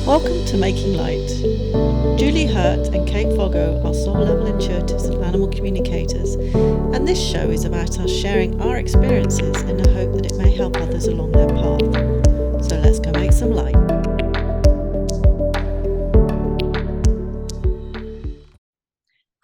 Welcome to Making Light. Julie Hurt and Kate Foggo are soul-level intuitives and animal communicators, and this show is about us sharing our experiences in the hope that it may help others along their path. So let's go make some light.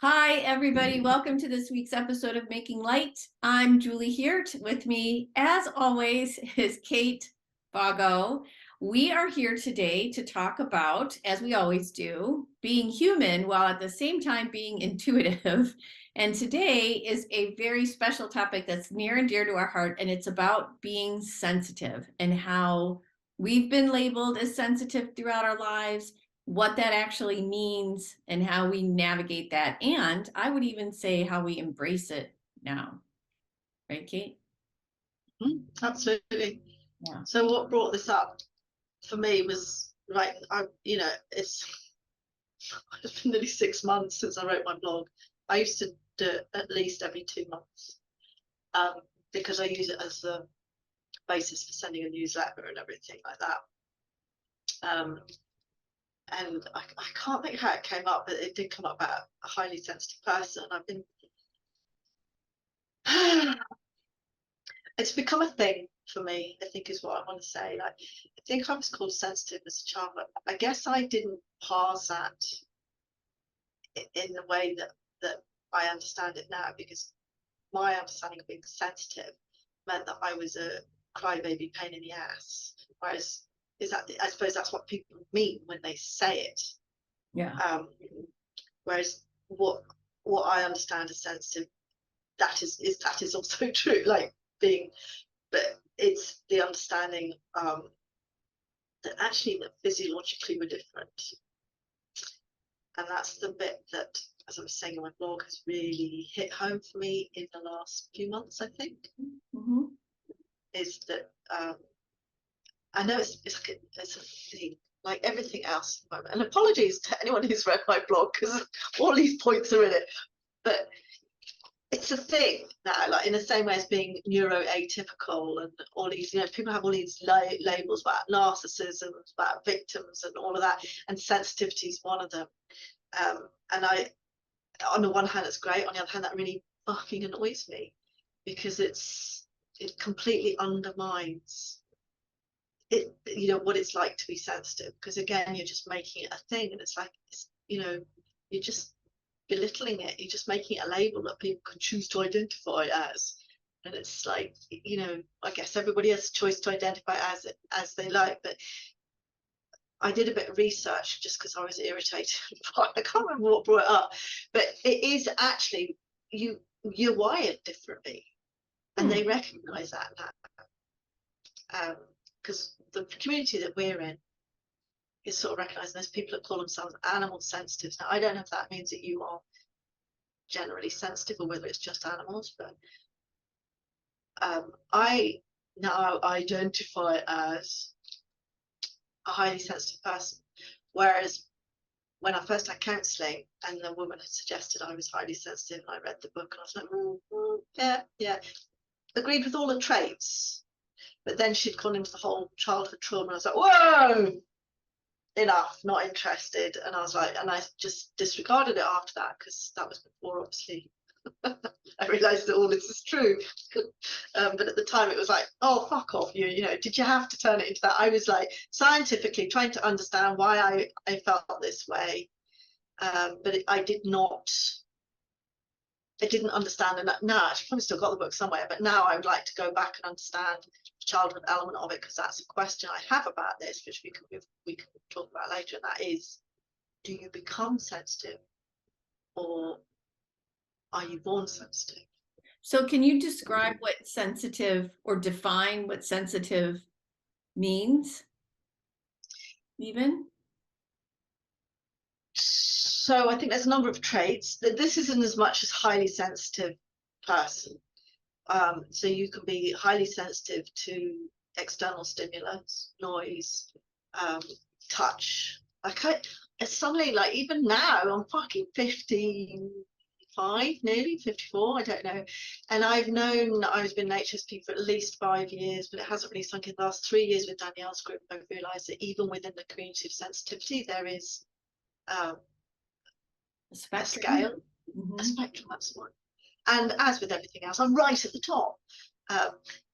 Hi, everybody. Welcome to this week's episode of Making Light. I'm Julie here. With me, as always, is Kate Foggo. We are here today to talk about, as we always do, being human while at the same time being intuitive. And today is a very special topic that's near and dear to our heart, and it's about being sensitive and how we've been labeled as sensitive throughout our lives, what that actually means, and how we navigate that. And I would even say how we embrace it now. Right, Kate? Absolutely. Yeah. So what brought this up for me was it's been nearly 6 months since I wrote my blog. I used to do it at least every 2 months because I use it as the basis for sending a newsletter and everything like that. And I can't think how it came up, but it did come up about a highly sensitive person. I've been it's become a thing for me, I think, is what I want to say. Like, I think I was called sensitive as a child, but I guess I didn't parse that in the way that I understand it now, because my understanding of being sensitive meant that I was a crybaby pain in the ass. Whereas I suppose that's what people mean when they say it. Yeah. Whereas what I understand as sensitive, that is also true. Like but it's the understanding that actually that physiologically we're different, and that's the bit that, as I was saying in my blog, has really hit home for me in the last few months. I think is that I know it's a thing like everything else at the moment. And apologies to anyone who's read my blog because all these points are in it, but it's a thing now, like in the same way as being neuroatypical and all these, people have all these labels about narcissism, about victims and all of that, and sensitivity is one of them. And on the one hand, it's great. On the other hand, that really fucking annoys me because it completely undermines what it's like to be sensitive. Because again, you're just making it a thing, and it's like, you're just belittling it. You're just making it a label that people can choose to identify as, and it's like, I guess everybody has a choice to identify as they like. But I did a bit of research just because I was irritated. I can't remember what brought it up, but it is actually you're wired differently, and they recognize that now, because the community that we're in is sort of recognizing there's people that call themselves animal sensitives. Now, I don't know if that means that you are generally sensitive or whether it's just animals, but I now identify as a highly sensitive person, whereas when I first had counselling and the woman had suggested I was highly sensitive, and I read the book and I was like, yeah, agreed with all the traits, but then she'd gone into the whole childhood trauma, and I was like, whoa, enough, not interested. And I was like, and I just disregarded it after that, because that was before, obviously, I realized that all this is true. But at the time it was like, oh, fuck off, did you have to turn it into that? I was like scientifically trying to understand why I felt this way, but I didn't understand. And now I've probably still got the book somewhere, but now I would like to go back and understand the childhood element of it, because that's a question I have about this, which we can talk about later, and that is, do you become sensitive, or are you born sensitive? So can you describe what sensitive, or define what sensitive means even? So I think there's a number of traits. This isn't as much as highly sensitive person. So you can be highly sensitive to external stimulus, noise, touch. It's suddenly, like, even now I'm fucking 50, 55, nearly 54, I don't know. And I've known that I've been an HSP for at least 5 years, but it hasn't really sunk in. The last 3 years with Danielle's group, I've realised that even within the community of sensitivity, there is a scale, a spectrum, that's one. And as with everything else, I'm right at the top.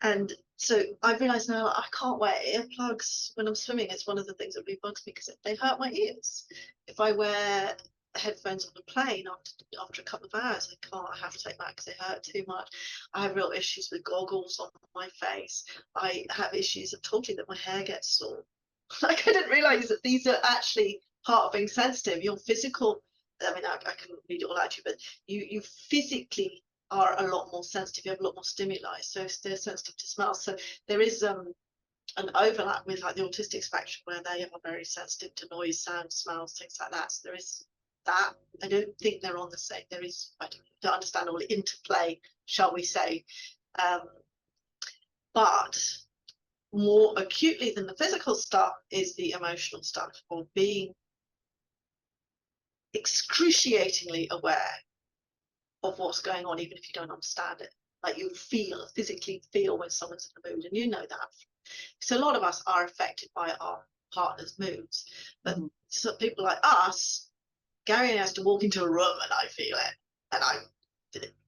And so I've realised now I can't wear earplugs when I'm swimming. It's one of the things that really bugs me because they hurt my ears. If I wear headphones on the plane after a couple of hours, I can't. I have to take them out because they hurt too much. I have real issues with goggles on my face. I have issues. I've told you that my hair gets sore. Like, I didn't realise that these are actually part of being sensitive. Your physical, I mean, I can read it all out to you, but you physically are a lot more sensitive. You have a lot more stimuli, so they're sensitive to smell. So there is an overlap with like the autistic spectrum where they are very sensitive to noise, sound, smells, things like that. So there is that. I don't think they're on the same. There is, I don't understand all the interplay, shall we say, but more acutely than the physical stuff is the emotional stuff, or being excruciatingly aware of what's going on, even if you don't understand it. Like, you physically feel when someone's in the mood, and you know that. So a lot of us are affected by our partner's moods, but so people like us, Gary has to walk into a room and I feel it, and I'm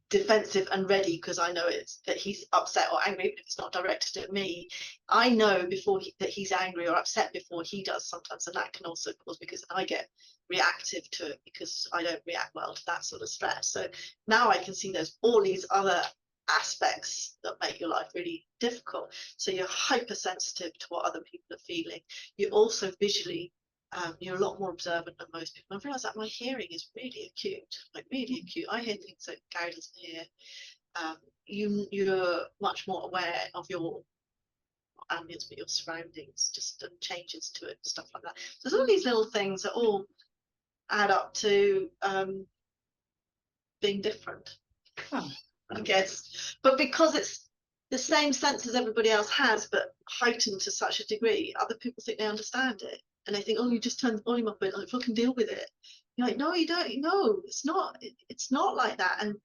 defensive and ready because I know that he's upset or angry, even if it's not directed at me. I know that he's angry or upset before he does sometimes, and that can also cause, because I get reactive to it because I don't react well to that sort of stress. So now I can see there's all these other aspects that make your life really difficult. So you're hypersensitive to what other people are feeling. You also visually, you're a lot more observant than most people. I've realised that my hearing is really acute, like really acute. I hear things that Gary doesn't hear. You're much more aware of your ambience, but your surroundings, just changes to it, stuff like that. So there's all these little things that all add up to being different, I guess. But because it's the same sense as everybody else has, but heightened to such a degree, other people think they understand it. And they think, oh, you just turn the volume up a bit, like, fucking deal with it. You're like, no, you don't. No, it's not like that. And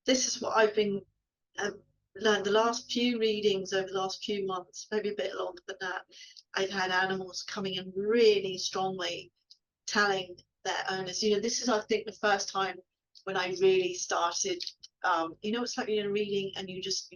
this is what I've been learned the last few readings over the last few months, maybe a bit longer than that. I've had animals coming in really strongly, telling their owners, this is, I think, the first time when I really started, it's like you're reading and you just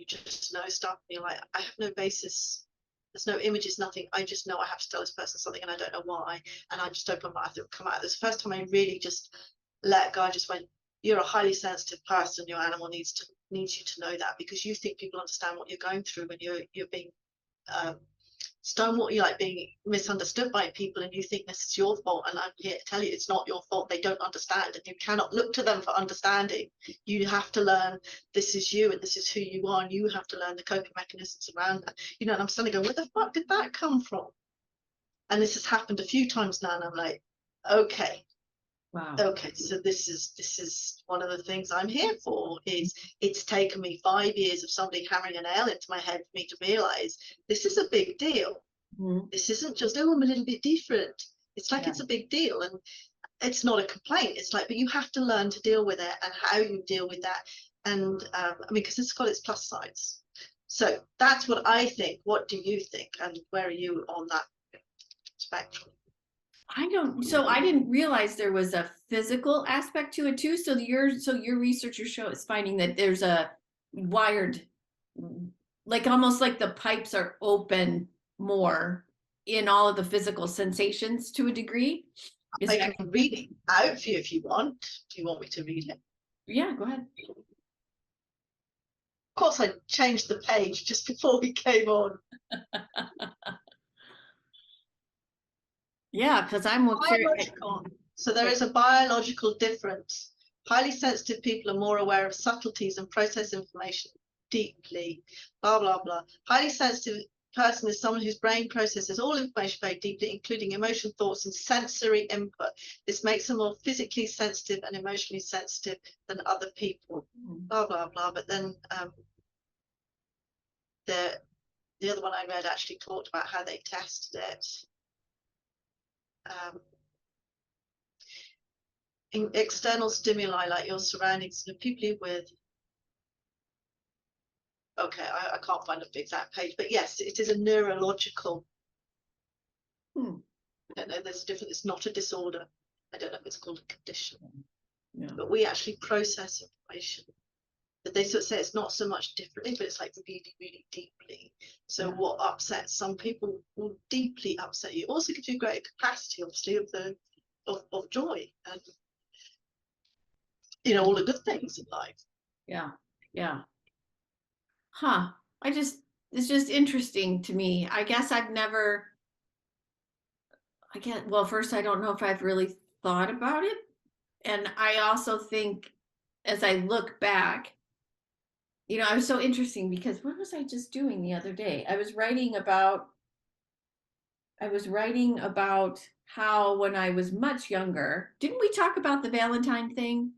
know stuff, and you're like, I have no basis. There's no images, nothing. I just know I have to tell this person something, and I don't know why. And I just open my mouth and come out. This is the first time I really just let go. I just went, you're a highly sensitive person. Your animal needs you to know that, because you think people understand what you're going through when you're being stonewalled, you're like being misunderstood by people, and you think this is your fault. And I'm here to tell you it's not your fault. They don't understand, and you cannot look to them for understanding. You have to learn this is you, and this is who you are, and you have to learn the coping mechanisms around that. And I'm suddenly going, where the fuck did that come from? And this has happened a few times now, and I'm like, okay. Wow. Okay, so this is one of the things I'm here for. Is it's taken me 5 years of somebody hammering a nail into my head for me to realize this is a big deal. This isn't just, oh, I'm a little bit different. It's like, it's a big deal, and it's not a complaint. It's like, but you have to learn to deal with it, and how you deal with that. And because it's got its plus sides. So that's what I think. What do you think? And where are you on that spectrum? I didn't realize there was a physical aspect to it too. So your research is finding that there's a wired, like almost like the pipes are open more in all of the physical sensations to a degree. I can read it out for you if you want. Do you want me to read it? Yeah, go ahead. Of course, I changed the page just before we came on. Yeah, because I'm curious. So there is a biological difference. Highly sensitive people are more aware of subtleties and process information deeply, blah, blah, blah. Highly sensitive person is someone whose brain processes all information very deeply, including emotion, thoughts, and sensory input. This makes them more physically sensitive and emotionally sensitive than other people, blah, blah, blah. But then the other one I read actually talked about how they tested it. external stimuli like your surroundings, the people you're with. Okay, I can't find the exact page, but yes, it is a neurological. I don't know, there's a difference. It's not a disorder. I don't know if it's called a condition. Yeah. But we actually process information. But they sort of say it's not so much differently, but it's like really, really deeply. So Yeah. what upsets some people will deeply upset you. Also gives you greater capacity, obviously, of joy and, you know, all the good things in life. Yeah. Yeah. Huh. It's just interesting to me. I guess well, first, I don't know if I've really thought about it. And I also think as I look back, you know, I was so interesting because what was I just doing the other day? I was writing about how when I was much younger, didn't we talk about the Valentine thing?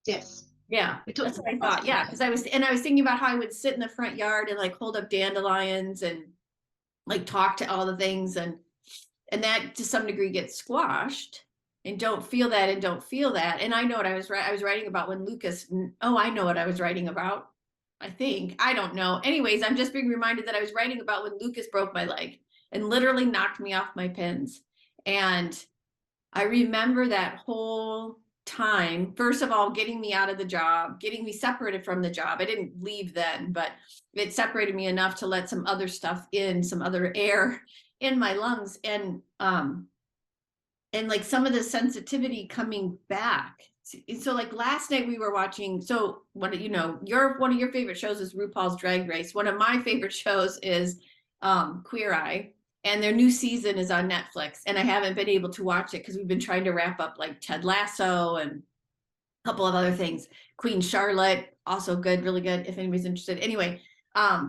Yes. Yeah, that's what I thought. Yeah, because I was thinking about how I would sit in the front yard and like hold up dandelions and like talk to all the things, and that to some degree gets squashed, and don't feel that and don't feel that. And I know what I was writing about when Lucas. Oh, I know what I was writing about. I think I don't know. Anyways, I'm just being reminded that I was writing about when Lucas broke my leg and literally knocked me off my pins, and I remember that whole time, first of all, getting me out of the job, getting me separated from the job. I didn't leave then, but it separated me enough to let some other stuff in, some other air in my lungs. And like some of the sensitivity coming back. So like last night we were watching, so what, you know, one of your favorite shows is RuPaul's Drag Race. One of my favorite shows is Queer Eye. And their new season is on Netflix. And I haven't been able to watch it because we've been trying to wrap up like Ted Lasso and a couple of other things. Queen Charlotte, also good, really good, if anybody's interested. Anyway,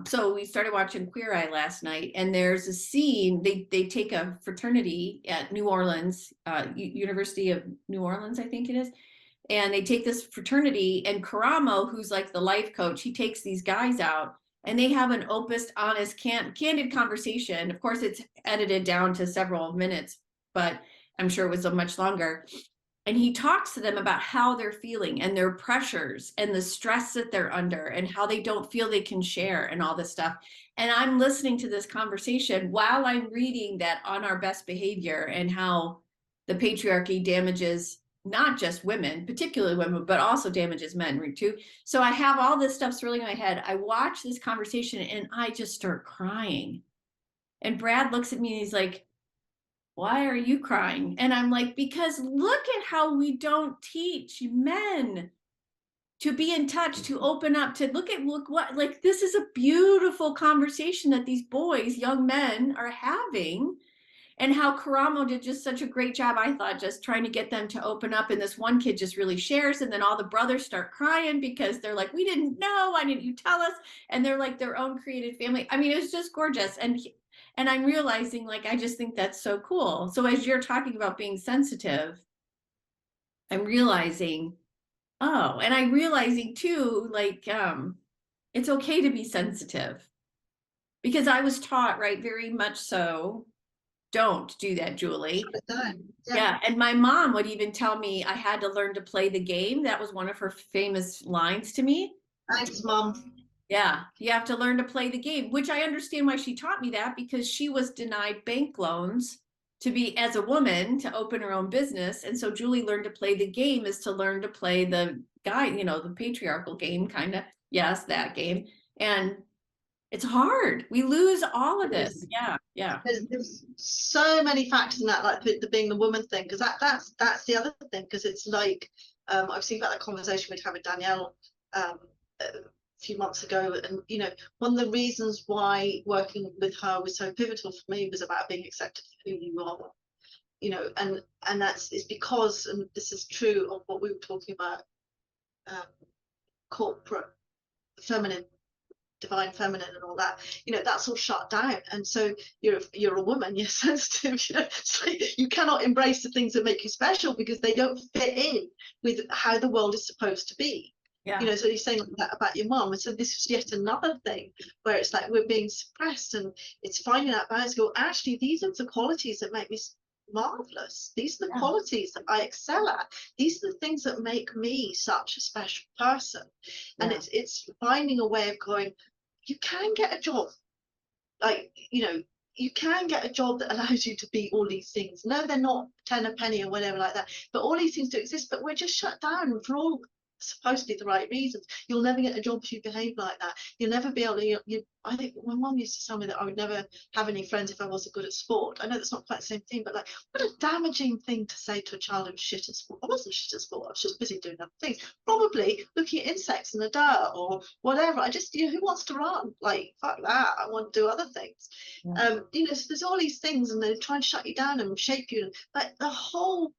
so we started watching Queer Eye last night, and there's a scene, they take a fraternity at New Orleans, University of New Orleans, I think it is. And they take this fraternity, and Karamo, who's like the life coach, he takes these guys out and they have an opus, honest, candid conversation. Of course, it's edited down to several minutes, but I'm sure it was a much longer. And he talks to them about how they're feeling and their pressures and the stress that they're under and how they don't feel they can share and all this stuff. And I'm listening to this conversation while I'm reading that On Our Best Behavior and how the patriarchy damages not just women, particularly women, but also damages men too. So I have all this stuff swirling in my head. I watch this conversation and I just start crying. And Brad looks at me and he's like, why are you crying? And I'm like, because look at how we don't teach men to be in touch, to open up, to look what, like, this is a beautiful conversation that these boys, young men, are having. And how Karamo did just such a great job, I thought, just trying to get them to open up. And this one kid just really shares. And then all the brothers start crying because they're like, we didn't know. Why didn't you tell us? And they're like their own created family. I mean, it was just gorgeous. And I'm realizing, like, I just think that's so cool. So as you're talking about being sensitive, I'm realizing, oh, and I'm realizing too, like, it's okay to be sensitive. Because I was taught, right, very much so, don't do that, Julie. Yeah. And my mom would even tell me I had to learn to play the game. That was one of her famous lines to me. Thanks, Mom. Yeah, you have to learn to play the game, which I understand why she taught me that, because she was denied bank loans to be, as a woman, to open her own business. And so Julie learned to play the game is to learn to play the guy, you know, the patriarchal game, kind of. Yes, that game. And it's hard. We lose all of this. Yeah. There's so many factors in that, like the being the woman thing, because that's the other thing, because it's like I've seen about that conversation we'd had with Danielle a few months ago, and you know, one of the reasons why working with her was so pivotal for me was about being accepted for who you are, you know, and that's is because, and this is true of what we were talking about, corporate feminine, divine feminine and all that, you know, that's all shut down. And so you're a woman, you're sensitive, you know, so you cannot embrace the things that make you special because they don't fit in with how the world is supposed to be. Yeah. You know, so you're saying that about your mom, and so this is yet another thing where it's like we're being suppressed, and it's finding out balance. Go, actually, these are the qualities that make me marvelous. These are the Yeah. qualities that I excel at. These are the things that make me such a special person. And Yeah. it's finding a way of going, you can get a job, like, you can get a job that allows you to be all these things. No, they're not 10 a penny or whatever like that, but all these things do exist, but we're just shut down for all supposedly the right reasons. You'll never get a job if you behave like that. You'll never be able to, I think my mom used to tell me that I would never have any friends if I wasn't good at sport. I know that's not quite the same thing, but like, what a damaging thing to say to a child who was shit at sport. I wasn't shit at sport, I was just busy doing other things, probably looking at insects in the dirt or whatever. I just, who wants to run? Like, fuck that, I want to do other things. Yeah. So there's all these things, and they try and shut you down and shape you, like the whole.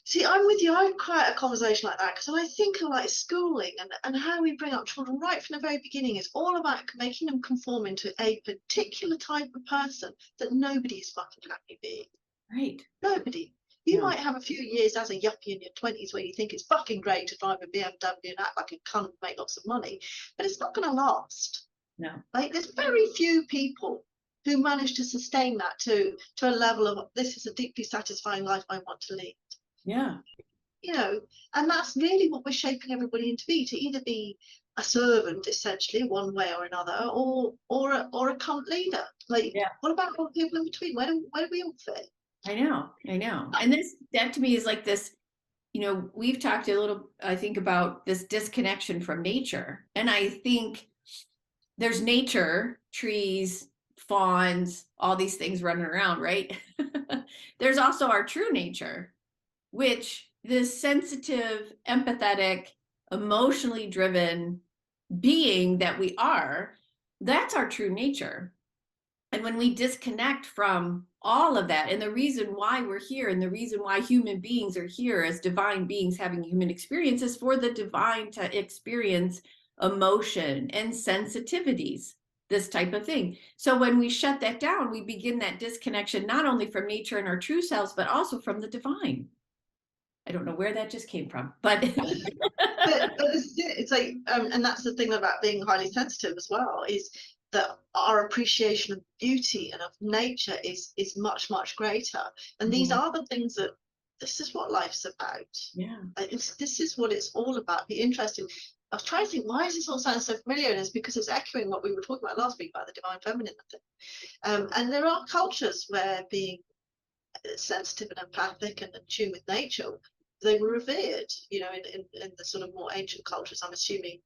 See, I'm with you. I'm quite a conversation like that, because I think of like schooling and how we bring up children right from the very beginning is all about making them conform into a particular type of person that nobody is fucking happy being. Right. Nobody. You Yeah. might have a few years as a yuppie in your 20s where you think it's fucking great to drive a BMW and act like a cunt and make lots of money, but it's not going to last. No. Like, there's very few people who manage to sustain that to a level of, this is a deeply satisfying life I want to lead. Yeah. And that's really what we're shaping everybody into be, to either be a servant essentially one way or another, or a cunt leader. Like, Yeah. what about all the people in between? Where do we all fit? I know. And that to me is like this, we've talked a little, I think, about this disconnection from nature. And I think there's nature, trees, fawns, all these things running around, right? There's also our true nature, which this sensitive, empathetic, emotionally driven being that we are, that's our true nature. And when we disconnect from all of that, and the reason why we're here, and the reason why human beings are here as divine beings having human experience, is for the divine to experience emotion and sensitivities, this type of thing. So when we shut that down, we begin that disconnection, not only from nature and our true selves, but also from the divine. I don't know where that just came from, but but it's like, and that's the thing about being highly sensitive as well, is that our appreciation of beauty and of nature is much, much greater. And these are the things that, this is what life's about. Yeah. This is what it's all about. Be interesting. I was trying to think, why does this all sound so familiar? And it's because it's echoing what we were talking about last week about the divine feminine thing. And there are cultures where being sensitive and empathic and in tune with nature, they were revered, in the sort of more ancient cultures, I'm assuming,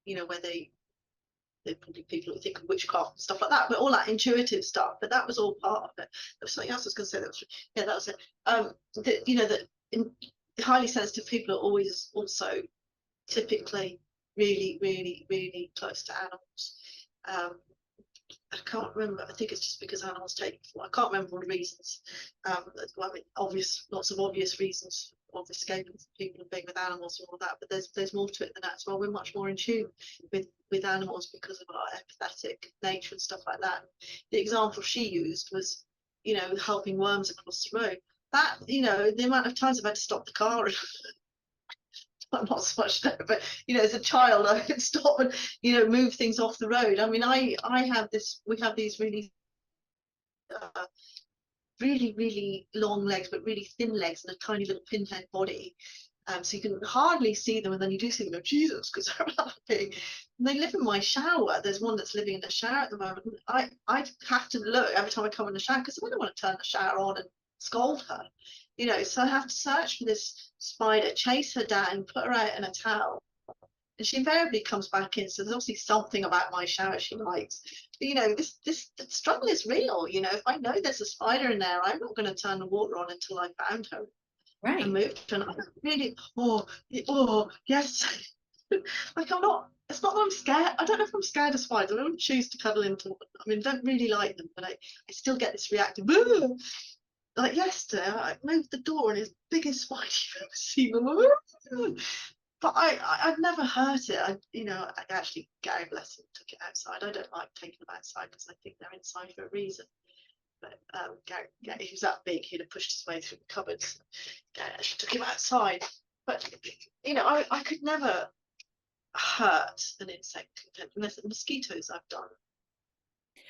where they're probably people who think of witchcraft and stuff like that, but all that intuitive stuff, but that was all part of it. There was something else I was going to say, that was it. That highly sensitive people are always also typically really, really, really close to animals. I can't remember. I think it's just because animals take. I can't remember all the reasons. Lots of obvious reasons of escaping from people and being with animals and all that. But there's more to it than that as well. We're much more in tune with animals because of our empathetic nature and stuff like that. The example she used was, helping worms across the road. That, the amount of times I've had to stop the car. Not so much there, but as a child I could stop and move things off the road. I mean, we have these really really, really long legs but really thin legs and a tiny little pinhead body, so you can hardly see them, and then you do see them, Jesus, because they're that big. And they live in my shower. There's one that's living in the shower at the moment. I have to look every time I come in the shower, because I don't want to turn the shower on and scold her, so I have to search for this spider, chase her down, put her out in a towel, and she invariably comes back in. So there's obviously something about my shower she likes. But, this struggle is real. If I know there's a spider in there, I'm not going to turn the water on until I found her. Right. And moved. And I really, yes. Like, I'm not. It's not that I'm scared. I don't know if I'm scared of spiders. I don't choose to cuddle into them. I mean, I don't really like them, but I still get this reactive. Like yesterday, I moved the door and it's the biggest spider you've ever seen. But I've never hurt it. I actually, Gary, bless him, took it outside. I don't like taking them outside because I think they're inside for a reason. But Gary, he was that big, he'd have pushed his way through the cupboards. Gary actually took him outside. But I could never hurt an insect unless the mosquitoes I've done.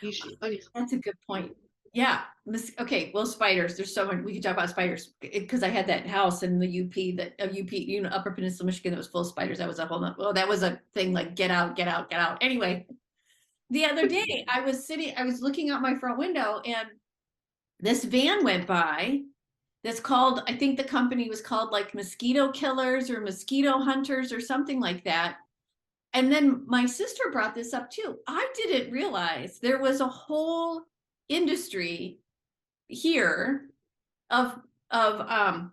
Usually only. That's a good point. Yeah. Okay. Well, spiders. There's so much we could talk about spiders because I had that house in the UP, Upper Peninsula, Michigan, that was full of spiders. That was a whole nother, well, that was a thing like get out, get out, get out. Anyway, the other day I was looking out my front window and this van went by that's called, I think the company was called like Mosquito Killers or Mosquito Hunters or something like that. And then my sister brought this up too. I didn't realize there was a whole industry here of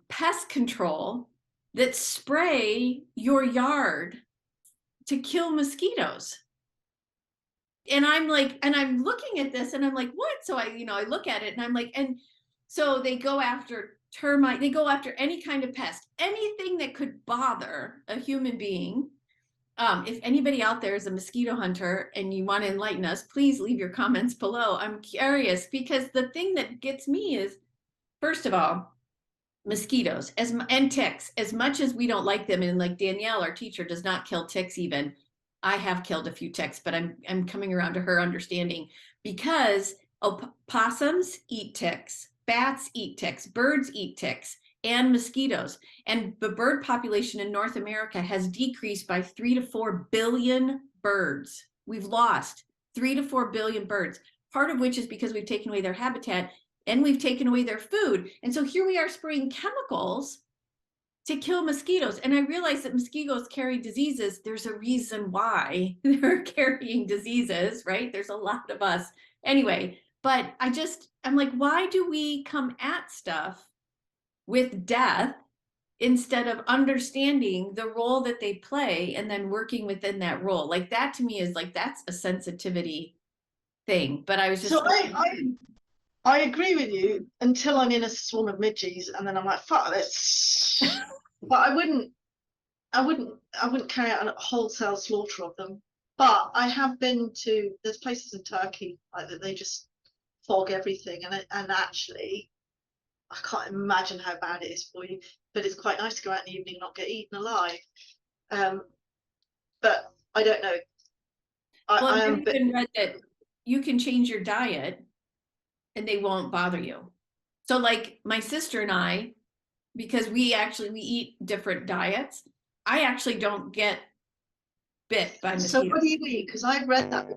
pest control that spray your yard to kill mosquitoes. And I'm like, and I'm looking at this and I'm like, what? So I look at it and I'm like, and so they go after termite, they go after any kind of pest, anything that could bother a human being. If anybody out there is a mosquito hunter and you want to enlighten us, please leave your comments below. I'm curious because the thing that gets me is, first of all, mosquitoes and ticks, as much as we don't like them, and like Danielle, our teacher, does not kill ticks even. I have killed a few ticks, but I'm coming around to her understanding because possums eat ticks, bats eat ticks, birds eat ticks, and mosquitoes. And the bird population in North America has decreased by 3 to 4 billion birds. We've lost 3 to 4 billion birds, part of which is because we've taken away their habitat and we've taken away their food. And so here we are spraying chemicals to kill mosquitoes. And I realize that mosquitoes carry diseases. There's a reason why they're carrying diseases, right? There's a lot of us. Anyway, but I'm like, why do we come at stuff with death instead of understanding the role that they play and then working within that role? Like that to me is like, that's a sensitivity thing. But I was just. So I agree with you until I'm in a swarm of midges and then I'm like, fuck this. But I wouldn't carry out a wholesale slaughter of them. But I have been to, there's places in Turkey like that they just fog everything, and actually I can't imagine how bad it is for you, but it's quite nice to go out in the evening and not get eaten alive. But I don't know. I've even read that you can change your diet and they won't bother you. So like my sister and I, because we eat different diets, I actually don't get bit by mosquitoes. So what do you eat? Because I've read that.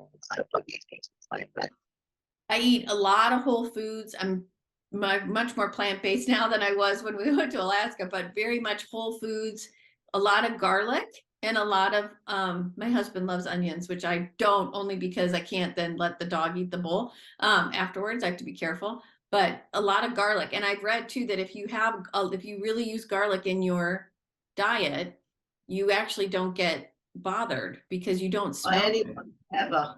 I eat a lot of whole foods. I'm much more plant-based now than I was when we went to Alaska, but very much whole foods, a lot of garlic, and a lot of, my husband loves onions, which I don't, only because I can't then let the dog eat the bowl afterwards. I have to be careful, but a lot of garlic. And I've read too that if you really use garlic in your diet, you actually don't get bothered because you don't smell anyone ever.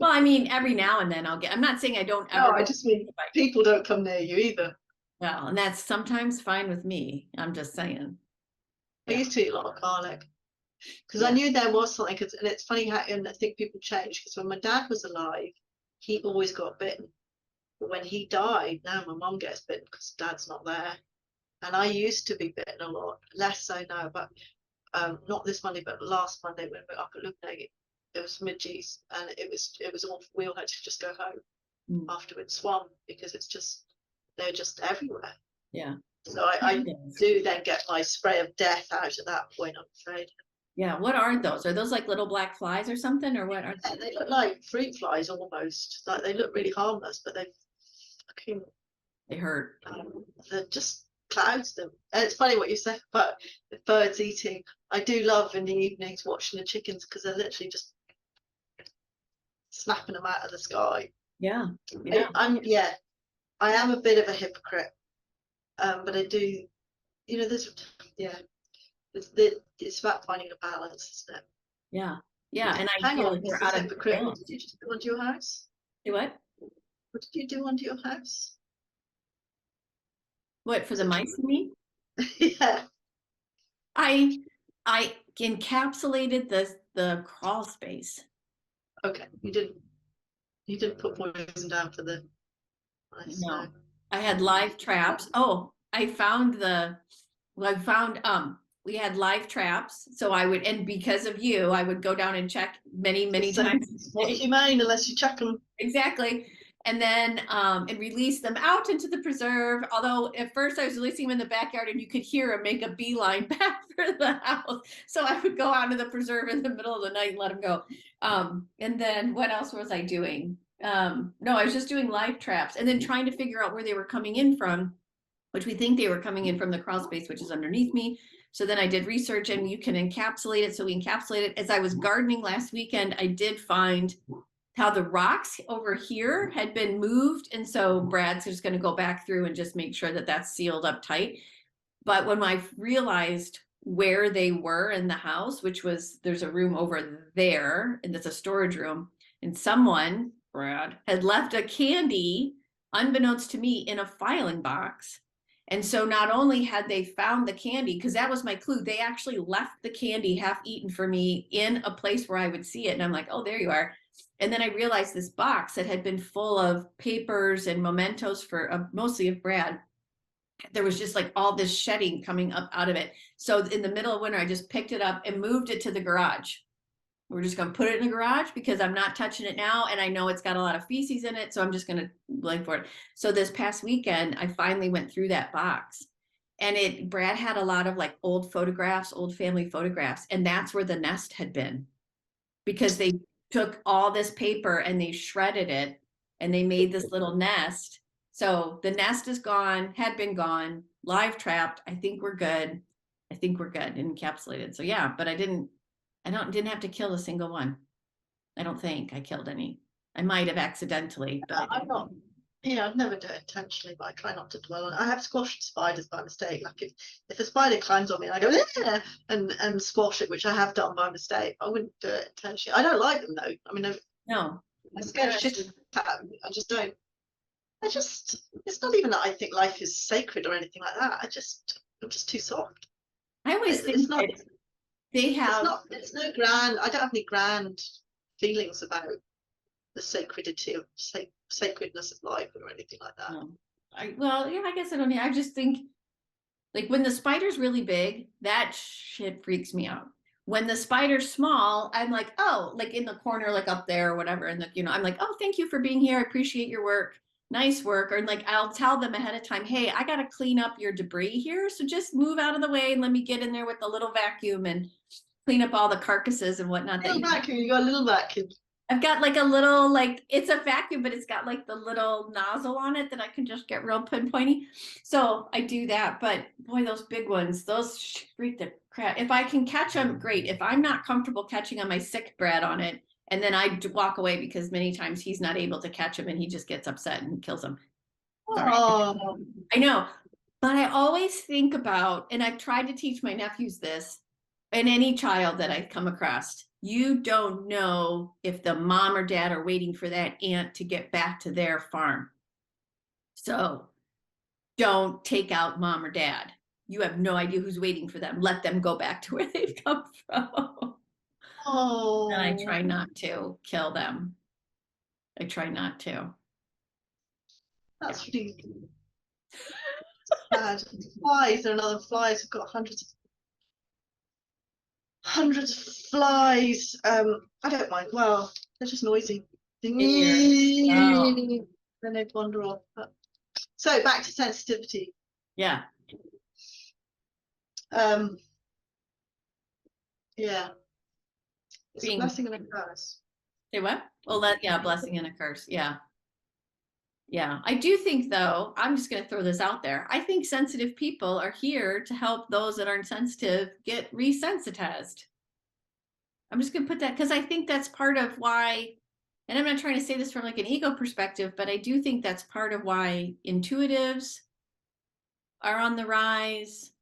Well, I mean, every now and then I'm not saying I don't ever. No, I just mean people don't come near you either. Well, and that's sometimes fine with me. I'm just saying. I used to eat a lot of garlic because I knew there was something, and it's funny how, and I think people change, because when my dad was alive, he always got bitten. But when he died, now my mum gets bitten because dad's not there. And I used to be bitten a lot, less so now, but not this Monday, but last Monday when we were up at Lugnaig, it was midges, and it was all, we all had to just go home after it swum, because they're just everywhere. Yeah. So I do then get my spray of death out at that point, I'm afraid. Yeah. What are those? Are those like little black flies or something, or what are they? They look like fruit flies almost. Like they look really harmless, but they hurt. They're just clouds them. And it's funny what you said about the birds eating. I do love in the evenings watching the chickens, because they're literally just snapping them out of the sky. Yeah. I am a bit of a hypocrite, but I do, it's about finding a balance, isn't it? Yeah. And I feel like we're out of hypocrite. What did you just do onto your house? Do what? What did you do onto your house? What, for the mice and me? Yeah. I encapsulated the crawl space. Okay, you didn't put poison down for the mice. No. I had live traps. Oh, we had live traps. So and because of you, I would go down and check many times. Not humane unless you check them. Exactly. and then and release them out into the preserve. Although at first I was releasing them in the backyard and you could hear them make a beeline back for the house. So I would go out to the preserve in the middle of the night and let them go. And then what else was I doing? No, I was just doing live traps and then trying to figure out where they were coming in from, which we think they were coming in from the crawl space, which is underneath me. So then I did research and you can encapsulate it. So we encapsulate it. As I was gardening last weekend, I did find how the rocks over here had been moved. And so Brad's just going to go back through and just make sure that that's sealed up tight. But when I realized where they were in the house, which was, there's a room over there and it's a storage room, and someone, Brad, had left a candy, unbeknownst to me, in a filing box. And so not only had they found the candy, because that was my clue, they actually left the candy half eaten for me in a place where I would see it. And I'm like, oh, there you are. And then I realized this box that had been full of papers and mementos for mostly of Brad. There was just like all this shedding coming up out of it. So in the middle of winter, I just picked it up and moved it to the garage. We're just going to put it in the garage because I'm not touching it now. And I know it's got a lot of feces in it. So I'm just going to blame for it. So this past weekend, I finally went through that box and Brad had a lot of like old photographs, old family photographs. And that's where the nest had been, because they took all this paper and they shredded it and they made this little nest. So the nest is gone, had been gone, live trapped. I think we're good. I think we're good, encapsulated. So yeah, but I didn't have to kill a single one. I don't think I killed any. I might have accidentally, but I'm not. Yeah, I'd never do it intentionally, but I try not to dwell on it. I have squashed spiders by mistake. Like if a spider climbs on me and I go yeah, and squash it, which I have done by mistake, I wouldn't do it intentionally. I don't like them though. I mean, no. I'm scared shit. I just don't. It's not even that I think life is sacred or anything like that. I'm just too soft. I always think It's not. they have. It's no grand. I don't have any grand feelings about the sacredity of sacredness of life or anything like that. No. I guess I don't know. I just think like when the spider's really big, that shit freaks me out. When the spider's small, I'm like, oh, like in the corner, like up there or whatever. And I'm like, oh, thank you for being here. I appreciate your work. Nice work. Or like, I'll tell them ahead of time, hey, I got to clean up your debris here. So just move out of the way and let me get in there with the little vacuum and clean up all the carcasses and whatnot. You got a little vacuum. I've got like a little, like, it's a vacuum, but it's got like the little nozzle on it that I can just get real pinpointy. So I do that. But boy, those big ones, those freak the crap. If I can catch them, great. If I'm not comfortable catching them, I sick Brad on it. And then I walk away because many times he's not able to catch them and he just gets upset and kills them. Oh. I know. But I always think about, and I've tried to teach my nephews this, and any child that I come across, you don't know if the mom or dad are waiting for that aunt to get back to their farm. So don't take out mom or dad. You have no idea who's waiting for them. Let them go back to where they've come from. Oh. And I try not to kill them. I try not to. That's really bad. Flies are another flies. We've got hundreds of flies. I don't mind. Well, they're just noisy. Then they wander off. So back to sensitivity. Yeah. Yeah. It's a blessing and a curse. Say what? Well, blessing and a curse. Yeah. Yeah. I do think though, I'm just going to throw this out there. I think sensitive people are here to help those that aren't sensitive get resensitized. I'm just going to put that because I think that's part of why, and I'm not trying to say this from like an ego perspective, but I do think that's part of why intuitives are on the rise,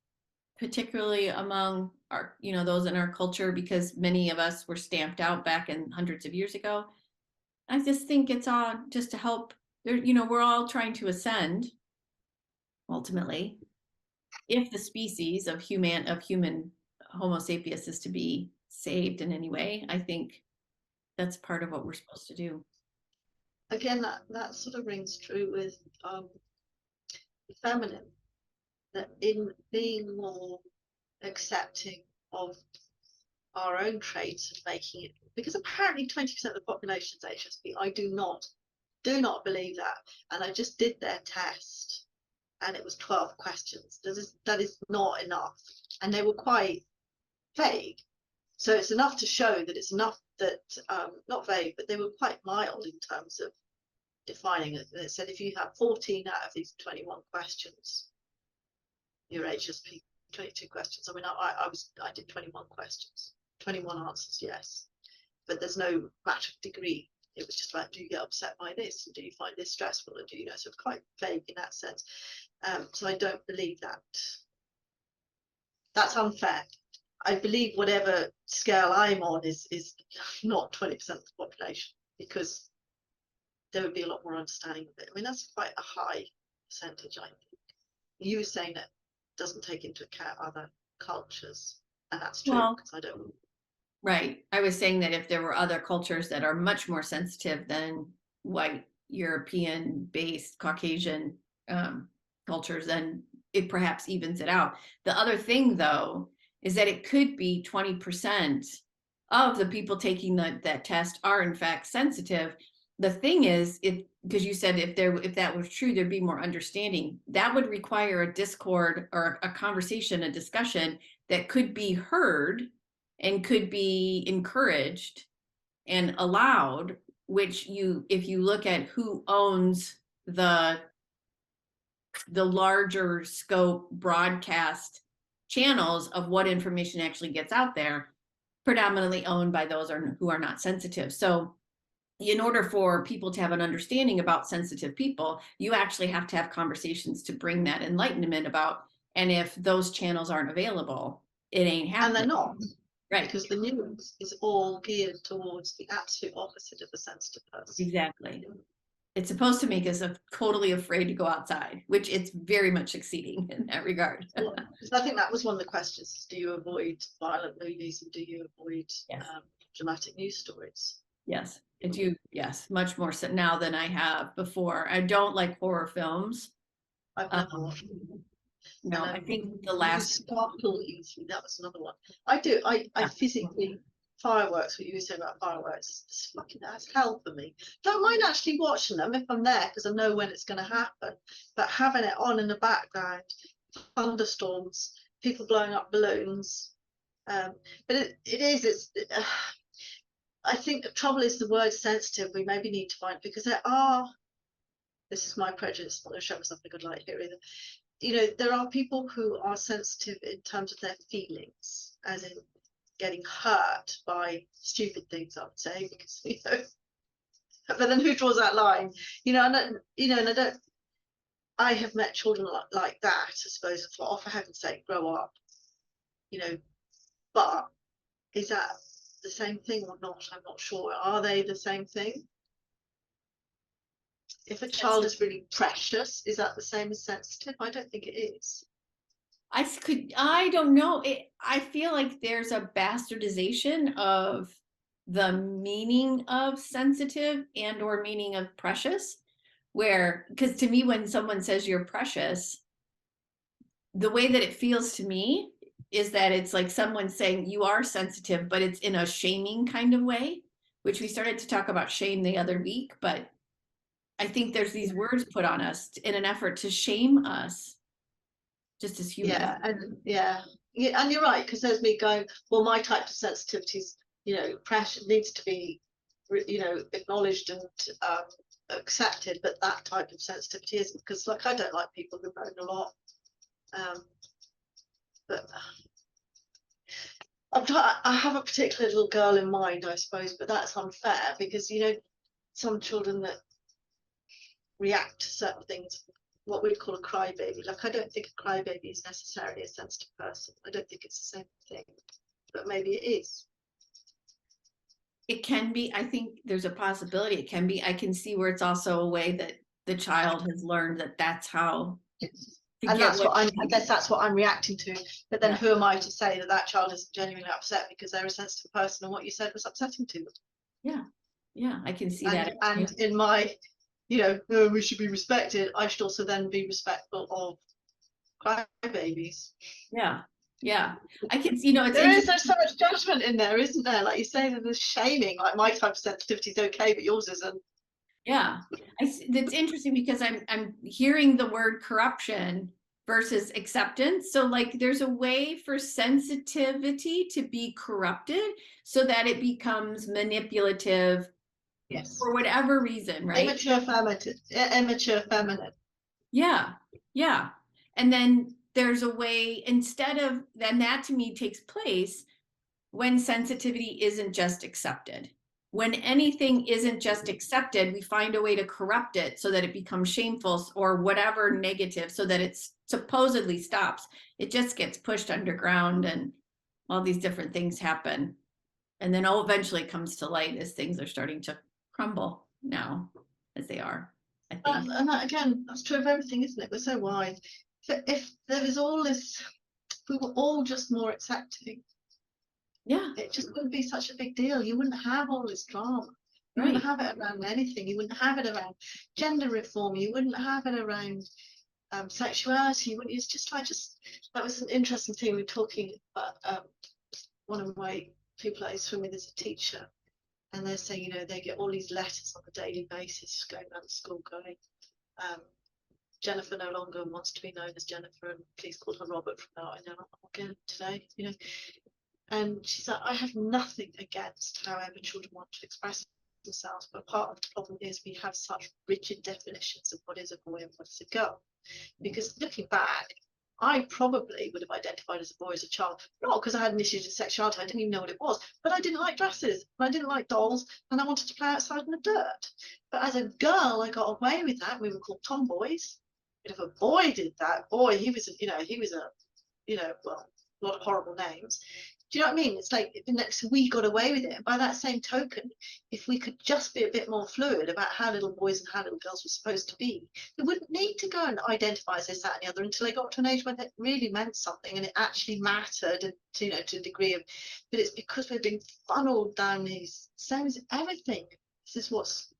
particularly among our, those in our culture, because many of us were stamped out back in hundreds of years ago. I just think it's on just to help. We're all trying to ascend. Ultimately, if the species of human Homo sapiens is to be saved in any way, I think that's part of what we're supposed to do. Again, that sort of rings true with the feminine, that in being more accepting of our own traits and making it, because apparently 20% of the population is HSP. I do not do not believe that. And I just did their test, and it was 12 questions. That is not enough, and they were quite vague. So it's enough to show that it's enough that not vague, but they were quite mild in terms of defining it. And it said if you have 14 out of these 21 questions, your HSP 22 questions. I mean, I did 21 questions, 21 answers, yes, but there's no matter of degree. It was just like, do you get upset by this, and do you find this stressful, and do you know? So it's quite vague in that sense. So I don't believe that. That's unfair. I believe whatever scale I'm on is not 20% of the population, because there would be a lot more understanding of it. I mean, that's quite a high percentage, I think. You were saying that doesn't take into account other cultures, and that's true, because I don't. Right. I was saying that if there were other cultures that are much more sensitive than white, European-based, Caucasian cultures, then it perhaps evens it out. The other thing, though, is that it could be 20% of the people taking that test are in fact sensitive. The thing is, because you said if that was true, there'd be more understanding. That would require a discord or a conversation, a discussion that could be heard and could be encouraged and allowed, which if you look at who owns the larger scope broadcast channels of what information actually gets out there, predominantly owned by those who are not sensitive. So in order for people to have an understanding about sensitive people, you actually have to have conversations to bring that enlightenment about. And if those channels aren't available, it ain't happening. And they're not. Right. Because the news is all geared towards the absolute opposite of a sensitive person. Exactly. It's supposed to make us totally afraid to go outside, which it's very much succeeding in that regard. Well, I think that was one of the questions. Do you avoid violent movies, and do you avoid dramatic news stories? Yes, yes, much more so now than I have before. I don't like horror films. I've never watched them. No, I think the last Sparkle easily, that was another one. I do. I physically, fireworks, what you were saying about fireworks, it's fucking that's hell for me. Don't mind actually watching them if I'm there, because I know when it's going to happen, but having it on in the background, thunderstorms, people blowing up balloons, but it's I think the trouble is the word sensitive we maybe need to find, because there are, this is my prejudice, I'm not going to show myself in a good light here either, you know, there are people who are sensitive in terms of their feelings, as in getting hurt by stupid things, I would say, because, you know, but then who draws that line? You know, I have met children like that, I suppose, for heaven's sake, grow up, you know, but is that the same thing or not? I'm not sure. Are they the same thing? If a child is really precious, is that the same as sensitive? I don't think it is. I don't know. I feel like there's a bastardization of the meaning of sensitive and or meaning of precious, because to me, when someone says you're precious, the way that it feels to me is that it's like someone saying you are sensitive, but it's in a shaming kind of way, which we started to talk about shame the other week. But I think there's these words put on us in an effort to shame us just as humans. Yeah, and you're right, because there's me going, well, my type of sensitivities, you know, pressure needs to be, you know, acknowledged and accepted, but that type of sensitivity isn't, because like I don't like people who moan a lot. But I have a particular little girl in mind, I suppose, but that's unfair, because, you know, some children that react to certain things, what we'd call a crybaby. Like, I don't think a crybaby is necessarily a sensitive person. I don't think it's the same thing, but maybe it is. It can be. I think there's a possibility it can be. I can see where it's also a way that the child has learned that that's how. And that's what I guess that's what I'm reacting to. But then who am I to say that child is genuinely upset because they're a sensitive person and what you said was upsetting to them? Yeah, I can see that. And in my, you know, oh, we should be respected, I should also then be respectful of crybabies. Yeah, I can see, you know, there's so much judgment in there, isn't there? Like you say, there's shaming, like my type of sensitivity is okay, but yours isn't. Yeah, that's interesting because I'm hearing the word corruption versus acceptance. So like there's a way for sensitivity to be corrupted so that it becomes manipulative Yes. for whatever reason, right? Immature feminine. Yeah, yeah. And then there's a way instead of then that to me takes place when sensitivity isn't just accepted. When anything isn't just accepted, we find a way to corrupt it so that it becomes shameful or whatever negative, so that it's supposedly stops. It just gets pushed underground and all these different things happen. And then eventually it comes to light as things are starting to crumble now, as they are, I think. And that, again, that's true of everything, isn't it? We're so wise. If there is all this, we were all just more accepting, Yeah, it just wouldn't be such a big deal. You wouldn't have all this drama. You right. wouldn't have it around anything. You wouldn't have it around gender reform. You wouldn't have it around sexuality. You wouldn't. It's just like that was an interesting thing. We were talking about one of my people that is swimming as a teacher, and they're saying, you know, they get all these letters on a daily basis going around the school going, Jennifer no longer wants to be known as Jennifer, and please call her Robert from now on again today, you know. And she's like, I have nothing against however children want to express themselves, but part of the problem is we have such rigid definitions of what is a boy and what is a girl. Because looking back, I probably would have identified as a boy as a child, not because I had an issue with sexuality, I didn't even know what it was, but I didn't like dresses, and I didn't like dolls, and I wanted to play outside in the dirt. But as a girl, I got away with that. We were called tomboys. But if a boy did that, boy, he was well, a lot of horrible names. Do you know what I mean? It's like we got away with it. And by that same token, if we could just be a bit more fluid about how little boys and how little girls were supposed to be, they wouldn't need to go and identify as this, that, and the other until they got to an age where that really meant something and it actually mattered, and to a degree of. But it's because we're being funneled down these. Same as everything. This is what's.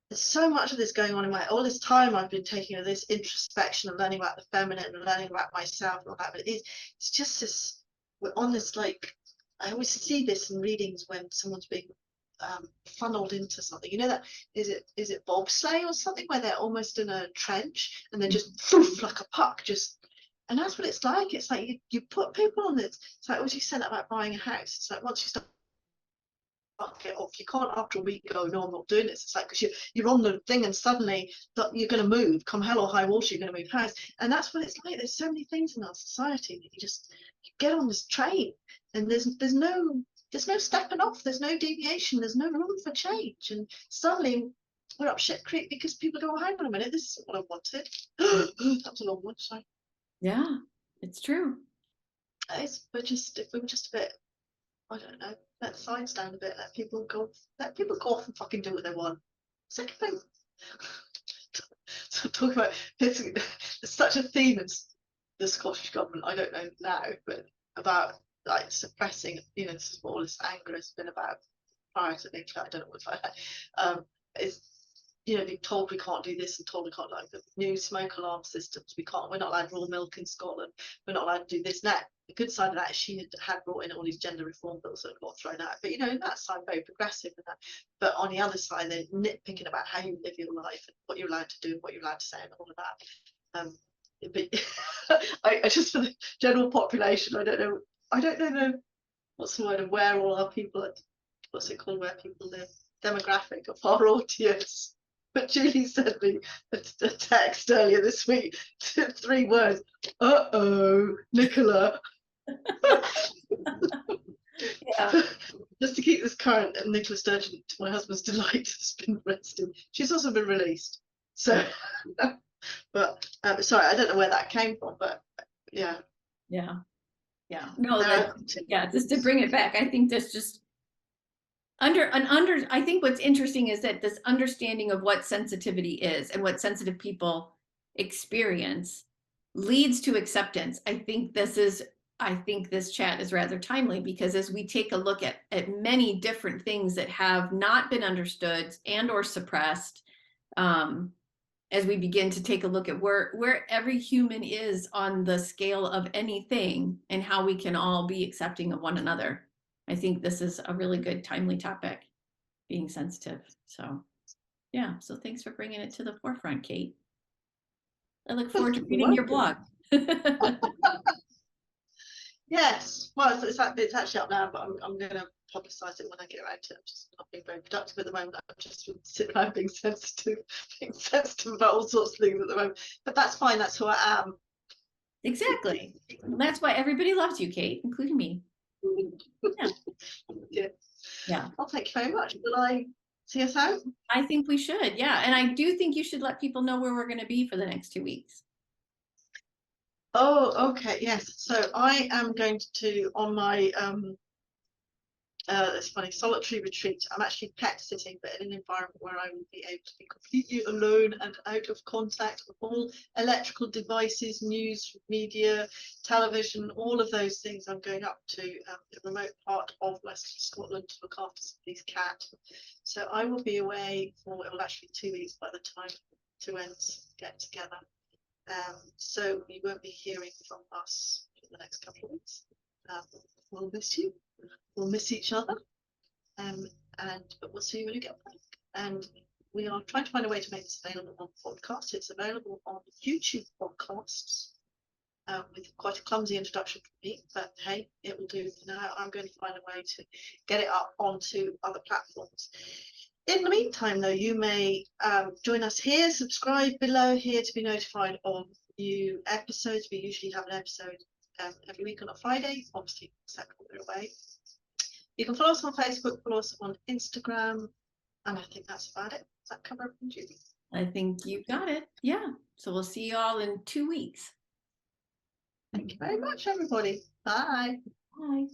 There's so much of this going on in all this time I've been taking of this introspection and learning about the feminine and learning about myself and all that. But it's just this. We're on this, like, I always see this in readings when someone's being funneled into something. You know, that is it bobsleigh or something, where they're almost in a trench and they're just like a puck, and that's what it's like. It's like you put people on this. It's like what you said about buying a house. It's like once you start get off, you can't after a week go, no, I'm not doing this. It's like because you're on the thing and suddenly you're going to move, come hell or high water, you're going to move house. And that's what it's like. There's so many things in our society that you get on this train and there's no stepping off, there's no deviation, there's no room for change, and suddenly we're up shit creek because people go, oh, hang on a minute, this isn't what I wanted. That was a long one, sorry. Yeah, it's true. If we were just a bit, I don't know, let the sides down a bit, let people go off and fucking do what they want. Second thing. So talk about it's such a theme in the Scottish government, I don't know now, but about like suppressing, this is what all this anger has been about prior to the I don't know what is being told we can't do this and told we can't, like the new smoke alarm systems, we're not allowed raw milk in Scotland, we're not allowed to do this. Now the good side of that is she had brought in all these gender reform bills that got thrown out, but that side very progressive and that. But on the other side, they're nitpicking about how you live your life and what you're allowed to do and what you're allowed to say and all of that. But I just, for the general population, I don't know what's the word of where all our people, what's it called, where people live, demographic of our audience. But Julie sent me a text earlier this week, 3 words, Nicola. Yeah. Just to keep this current, Nicola Sturgeon, to my husband's delight, has been arrested. She's also been released. So, but sorry, I don't know where that came from, but yeah. Yeah. No, just to bring it back, I think that's just I think what's interesting is that this understanding of what sensitivity is and what sensitive people experience leads to acceptance. I think this chat is rather timely because as we take a look at many different things that have not been understood and or suppressed, as we begin to take a look at where every human is on the scale of anything and how we can all be accepting of one another. I think this is a really good timely topic, being sensitive. So Yeah, so thanks for bringing it to the forefront, Kate. I look forward to You're reading your blog. Yes, well, it's actually up now, but I'm going to publicise it when I get around to it. I'm just not being very productive at the moment. I'm just sitting around being sensitive about all sorts of things at the moment. But that's fine. That's who I am. Exactly. Well, that's why everybody loves you, Kate, including me. Yeah. Yeah. Yeah. Well, thank you very much. Will I see us out? I think we should. Yeah. And I do think you should let people know where we're going to be for the next 2 weeks. Oh, okay. Yes. So I am going to on my it's funny, solitary retreat. I'm actually pet sitting, but in an environment where I will be able to be completely alone and out of contact with all electrical devices, news, media, television, all of those things. I'm going up to the remote part of Western Scotland to look after somebody's cat. So I will be away for, it will actually be 2 weeks by the time two ends get together. So you won't be hearing from us for the next couple of weeks. We'll miss you. We'll miss each other, but we'll see you when you get back. And we are trying to find a way to make this available on podcast. It's available on YouTube podcasts with quite a clumsy introduction from me, but hey, it will do for now. I'm going to find a way to get it up onto other platforms. In the meantime, though, you may join us here, subscribe below here to be notified of new episodes. We usually have an episode every week on a Friday, obviously, except when we're away. You can follow us on Facebook, follow us on Instagram, and I think that's about it. Does that cover everything, Judy? I think you got it. Yeah. So we'll see you all in 2 weeks. Thank you very much, everybody. Bye. Bye.